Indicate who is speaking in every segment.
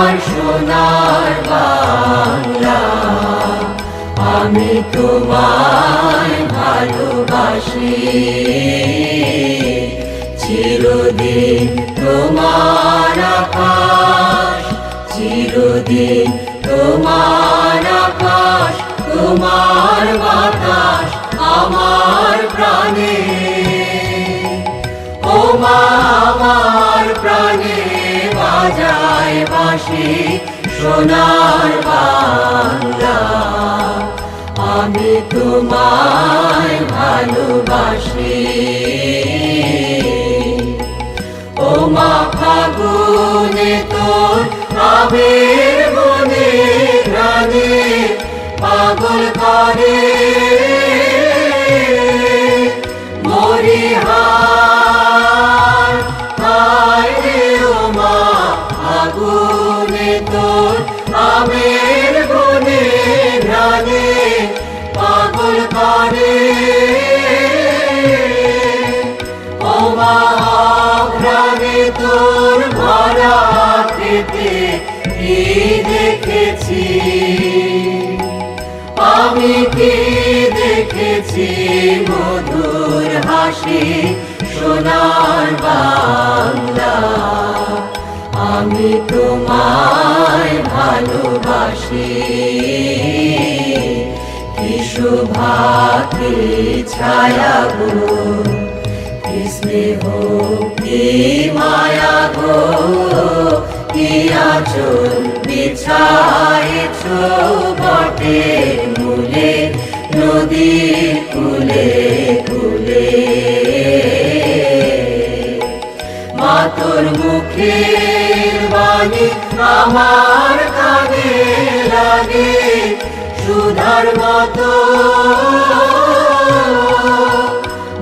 Speaker 1: আমার সোনার বাংলা, আমি তোমায় ভালোবাসি। চিরদিন তোমার আকাশ, চিরদিন তোমার আকাশ, তোমার বাতাস আমার প্রাণে। ও মা আমার প্রাণে বাজায় বাঁশি সোনার বাংলা, আমি তোমায় ভালোবাসি। ও মা ফাগুনে তোর আবির বনে ঘ্রাণে পাগল করে মরি হায় হায় রে। ও মা ফাগুনে তোর আবির বনে ঘ্রাণে পাগল করে। ও মা ঘ্রাণে তোর ভরা খেতে কি দেখেছি, আমি কি দেখেছি মধুর হাসি সোনার বাংলা, আমি তোমায় ভালোবাসি। কি শোভা কি ছায়া গো, কি স্নেহ কি মায়া গো, কি আঁচল বিছায়েছ বটের মূলে নদীর কূলে কূলে। মা তোর মুখের বাণী আমার কানে লাগে সুধার মতো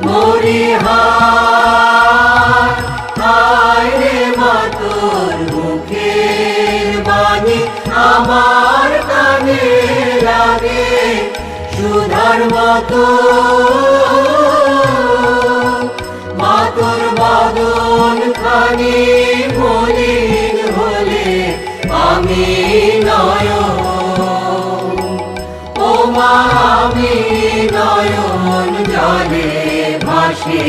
Speaker 1: মরি হায় হায় রে। মা তোর মুখের বাণী আমার কানে লাগে সুধার মতো। মা তোর বদন খানি মলিন হলে আমি নয়ন, ও মা আমি নয়ন জলে ভাসি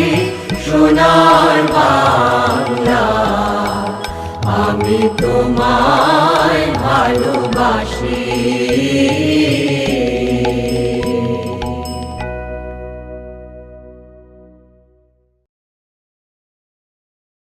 Speaker 1: সোনার বাংলা, আমি তোমায় ভালোবাসি।